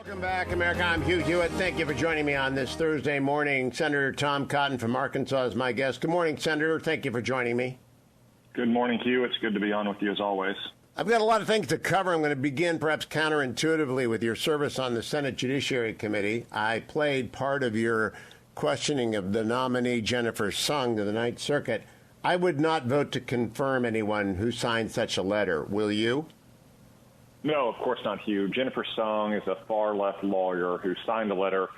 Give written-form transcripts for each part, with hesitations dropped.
Welcome back, America. I'm Hugh Hewitt. Thank you for joining me on this Thursday morning. Senator Tom Cotton from Arkansas is my guest. Good morning, Senator. Thank you for joining me. Good morning, Hugh. It's good to be on with you as always. I've got a lot of things to cover. I'm going to begin perhaps counterintuitively with your service on the Senate Judiciary Committee. I played part of your questioning of the nominee Jennifer Sung to the Ninth Circuit. I would not vote to confirm anyone who signed such a letter. Will you? No, of course not, Hugh. Jennifer Sung is a far-left lawyer who signed a letter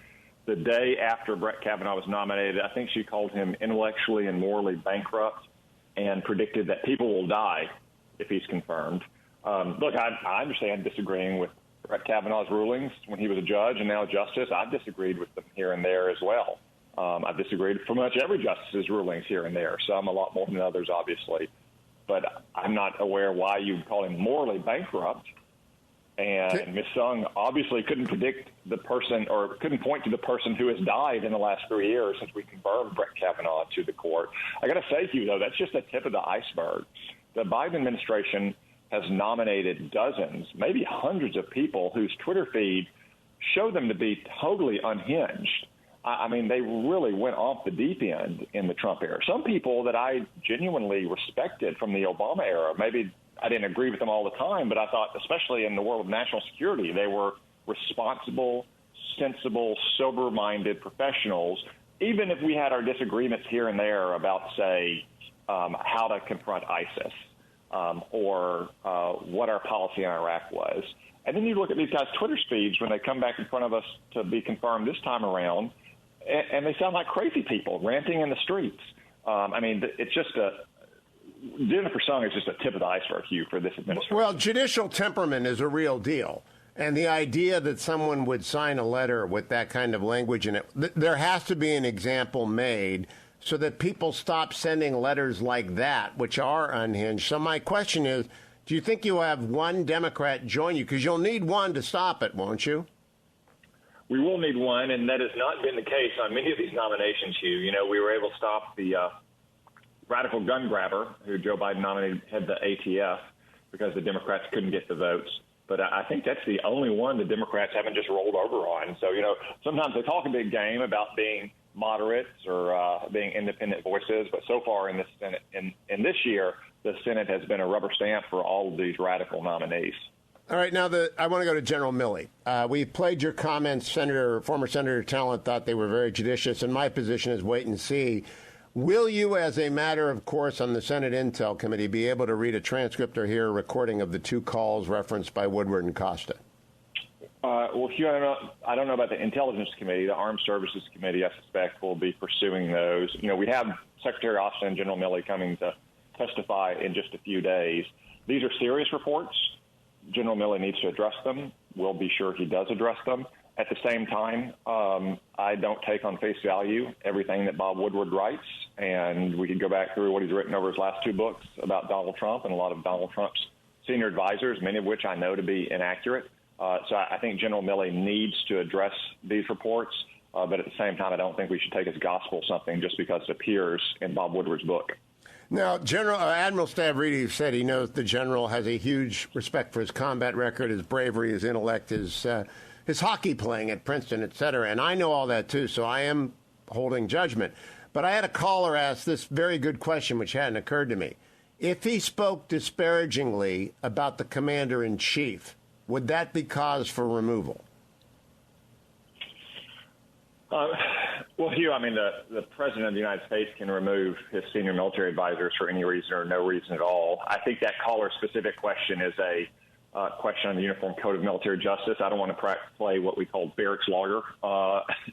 the day after Brett Kavanaugh was nominated. I think she called him intellectually and morally bankrupt and predicted that people will die if he's confirmed. Look, I understand disagreeing with Brett Kavanaugh's rulings when he was a judge and now a justice. I've disagreed with them here and there as well. I've disagreed with pretty much every justice's rulings here and there, some a lot more than others, obviously. But I'm not aware why you'd call him morally bankrupt. And Ms. Sung obviously couldn't predict the person or couldn't point to the person who has died in the last 3 years since we confirmed Brett Kavanaugh to the court. I got to say to you, though, that's just the tip of the iceberg. The Biden administration has nominated dozens, maybe hundreds of people whose Twitter feed show them to be totally unhinged. I mean, they really went off the deep end in the Trump era. Some people that I genuinely respected from the Obama era, maybe I didn't agree with them all the time, but I thought, especially in the world of national security, they were responsible, sensible, sober-minded professionals, even if we had our disagreements here and there about, say, how to confront ISIS or what our policy in Iraq was. And then you look at these guys' Twitter feeds when they come back in front of us to be confirmed this time around, and they sound like crazy people ranting in the streets. I mean, it's just Jennifer Sung is just a tip of the iceberg, Hugh, for this administration. Well, judicial temperament is a real deal. And the idea that someone would sign a letter with that kind of language in it, there has to be an example made so that people stop sending letters like that, which are unhinged. So my question is, do you think you'll have one Democrat join you? Because you'll need one to stop it, won't you? We will need one, and that has not been the case on many of these nominations, Hugh. You know, we were able to stop the radical gun grabber who Joe Biden nominated, head the ATF, because the Democrats couldn't get the votes. But I think that's the only one the Democrats haven't just rolled over on. So, you know, sometimes they talk a big game about being moderates or being independent voices. But so far in this Senate, in this year, the Senate has been a rubber stamp for all of these radical nominees. All right, now I want to go to General Milley. We played your comments. Former Senator Talent thought they were very judicious, and my position is wait and see. Will you, as a matter of course, on the Senate Intel Committee, be able to read a transcript or hear a recording of the two calls referenced by Woodward and Costa? Well, Hugh, I don't know about the Intelligence Committee. The Armed Services Committee, I suspect, will be pursuing those. You know, we have Secretary Austin and General Milley coming to testify in just a few days. These are serious reports. General Milley needs to address them. We'll be sure he does address them. At the same time, I don't take on face value everything that Bob Woodward writes, and we could go back through what he's written over his last two books about Donald Trump and a lot of Donald Trump's senior advisors, many of which I know to be inaccurate. So I think General Milley needs to address these reports, but at the same time, I don't think we should take as gospel something just because it appears in Bob Woodward's book. Now, Admiral Stavridis said he knows the general has a huge respect for his combat record, his bravery, his intellect, his hockey playing at Princeton, et cetera. And I know all that, too, so I am holding judgment. But I had a caller ask this very good question, which hadn't occurred to me. If he spoke disparagingly about the commander-in-chief, would that be cause for removal? Well, Hugh, I mean, the President of the United States can remove his senior military advisors for any reason or no reason at all. I think that caller's-specific question is a question on the Uniform Code of Military Justice. I don't want to play what we call barracks lawyer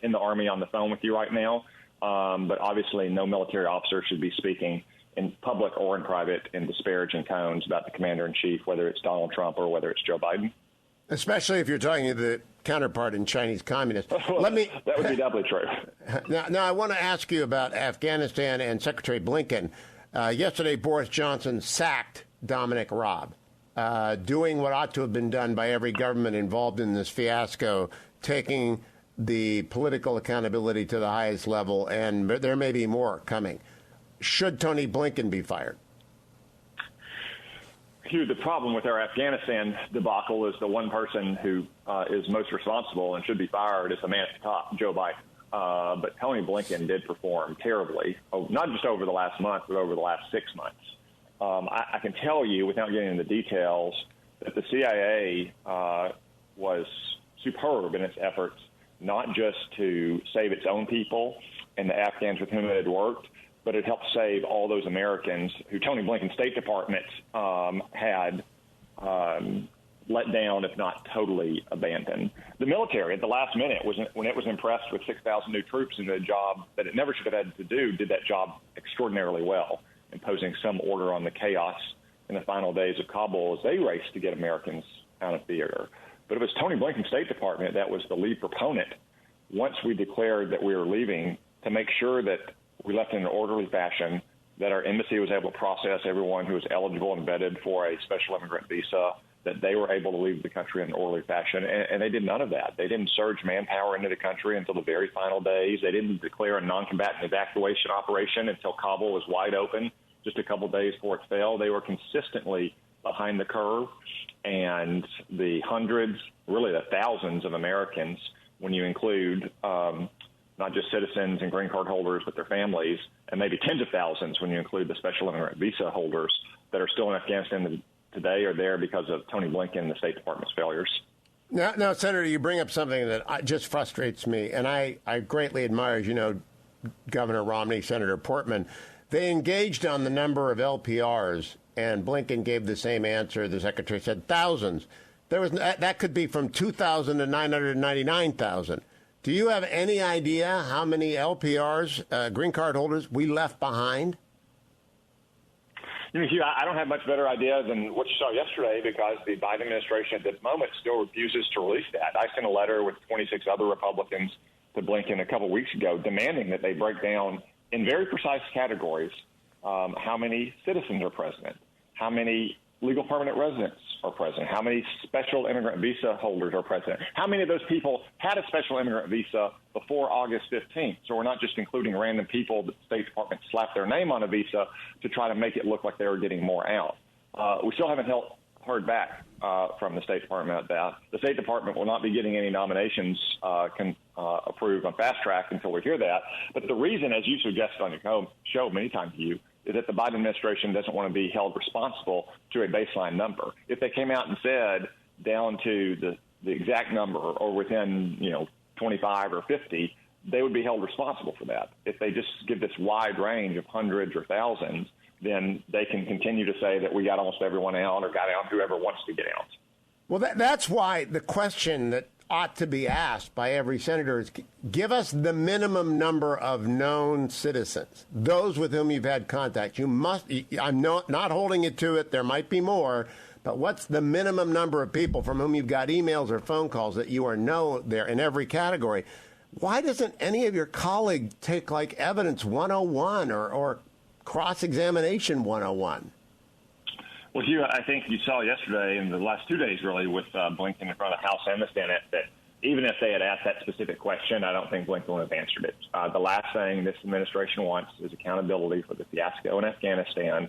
in the Army on the phone with you right now. But obviously, no military officer should be speaking in public or in private in disparaging tones about the commander-in-chief, whether it's Donald Trump or whether it's Joe Biden. Especially if you're talking to the counterpart in Chinese communist. Well, that would be doubly true. Now, I want to ask you about Afghanistan and Secretary Blinken. Yesterday, Boris Johnson sacked Dominic Raab, doing what ought to have been done by every government involved in this fiasco, taking the political accountability to the highest level, and there may be more coming. Should Tony Blinken be fired? Hugh, the problem with our Afghanistan debacle is the one person who is most responsible and should be fired is the man at the top, Joe Biden. But Tony Blinken did perform terribly, not just over the last month, but over the last 6 months. I can tell you, without getting into the details, that the CIA was superb in its efforts, not just to save its own people and the Afghans with whom it had worked, but it helped save all those Americans who Tony Blinken's State Department had let down, if not totally abandoned. The military, at the last minute, when it was impressed with 6,000 new troops in a job that it never should have had to do, did that job extraordinarily well, imposing some order on the chaos in the final days of Kabul as they raced to get Americans out of theater. But it was Tony Blinken's State Department that was the lead proponent once we declared that we were leaving to make sure that we left in an orderly fashion, that our embassy was able to process everyone who was eligible and vetted for a special immigrant visa, that they were able to leave the country in an orderly fashion. And they did none of that. They didn't surge manpower into the country until the very final days. They didn't declare a non-combatant evacuation operation until Kabul was wide open, just a couple days before it fell. They were consistently behind the curve. And the hundreds, really the thousands of Americans, when you include not just citizens and green card holders, but their families, and maybe tens of thousands when you include the special immigrant visa holders that are still in Afghanistan today, are there because of Tony Blinken and the State Department's failures. Now, Senator, you bring up something that just frustrates me, and I greatly admire, as you know, Governor Romney, Senator Portman. They engaged on the number of LPRs, and Blinken gave the same answer. The Secretary said thousands. That could be from 2,000 to 999,000. Do you have any idea how many LPRs, green card holders, we left behind? You know, Hugh, I don't have much better idea than what you saw yesterday because the Biden administration at this moment still refuses to release that. I sent a letter with 26 other Republicans to Blinken a couple weeks ago demanding that they break down in very precise categories how many citizens are present, how many legal permanent residents are present, how many special immigrant visa holders are present, how many of those people had a special immigrant visa before August 15th. So we're not just including random people that the State Department slapped their name on a visa to try to make it look like they were getting more out. We still haven't heard back from the State Department about that. The State Department will not be getting any nominations approved on fast track until we hear that. But the reason, as you suggested on your show many times, Hugh, is that the Biden administration doesn't want to be held responsible to a baseline number. If they came out and said down to the exact number or within 25 or 50, they would be held responsible for that. If they just give this wide range of hundreds or thousands, then they can continue to say that we got almost everyone out or got out whoever wants to get out. Well, that's why the question that ought to be asked by every senator is, give us the minimum number of known citizens, those with whom you've had contact. You must. I'm not holding you to it. There might be more, but what's the minimum number of people from whom you've got emails or phone calls that you know there in every category? Why doesn't any of your colleagues take like evidence 101 or cross-examination 101? Well, Hugh, I think you saw yesterday and the last 2 days, really, with Blinken in front of the House and the Senate, that even if they had asked that specific question, I don't think Blinken would have answered it. The last thing this administration wants is accountability for the fiasco in Afghanistan,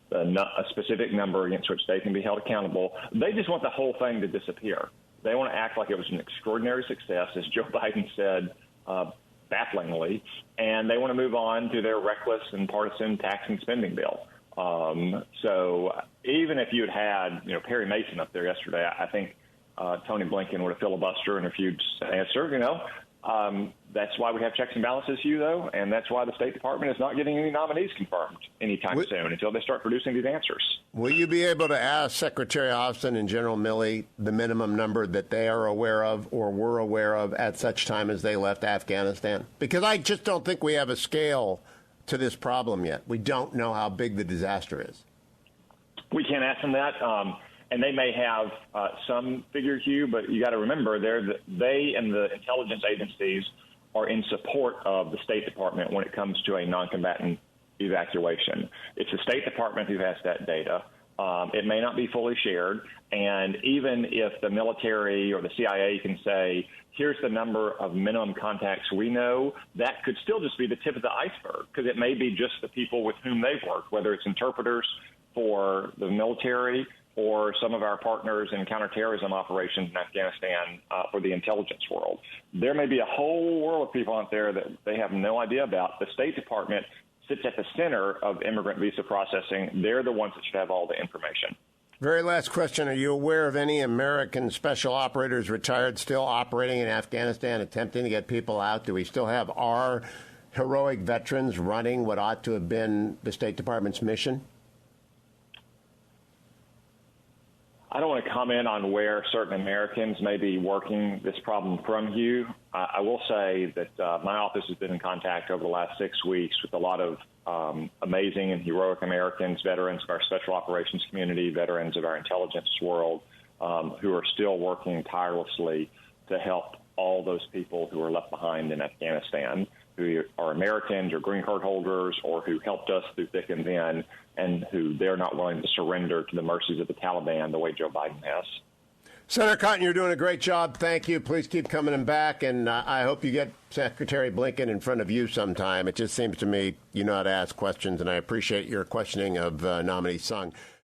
a specific number against which they can be held accountable. They just want the whole thing to disappear. They want to act like it was an extraordinary success, as Joe Biden said bafflingly, and they want to move on to their reckless and partisan tax and spending bill. So even if you had Perry Mason up there yesterday, I think Tony Blinken would have filibustered and refused to answer. That's why we have checks and balances, Hugh, though, and that's why the State Department is not getting any nominees confirmed anytime soon until they start producing these answers. Will you be able to ask Secretary Austin and General Milley the minimum number that they are aware of or were aware of at such time as they left Afghanistan? Because I just don't think we have a scale to this problem yet. We don't know how big the disaster is. We can't ask them that. And they may have some figure, Hugh, but you got to remember they and the intelligence agencies are in support of the State Department when it comes to a non-combatant evacuation. It's the State Department who has that data. It may not be fully shared. And even if the military or the CIA can say, here's the number of minimum contacts we know, that could still just be the tip of the iceberg, because it may be just the people with whom they've worked, whether it's interpreters for the military or some of our partners in counterterrorism operations in Afghanistan for the intelligence world. There may be a whole world of people out there that they have no idea about. The State Department sits at the center of immigrant visa processing. They're the ones that should have all the information. Very last question. Are you aware of any American special operators retired still operating in Afghanistan, attempting to get people out? Do we still have our heroic veterans running what ought to have been the State Department's mission? I don't want to comment on where certain Americans may be working this problem from, Hugh. I will say that my office has been in contact over the last 6 weeks with a lot of amazing and heroic Americans, veterans of our special operations community, veterans of our intelligence world, who are still working tirelessly to help all those people who are left behind in Afghanistan, who are Americans or green card holders or who helped us through thick and thin, and who they're not willing to surrender to the mercies of the Taliban the way Joe Biden has. Senator Cotton, you're doing a great job. Thank you. Please keep coming back, and I hope you get Secretary Blinken in front of you sometime. It just seems to me you know how to ask questions, and I appreciate your questioning of nominee Sung.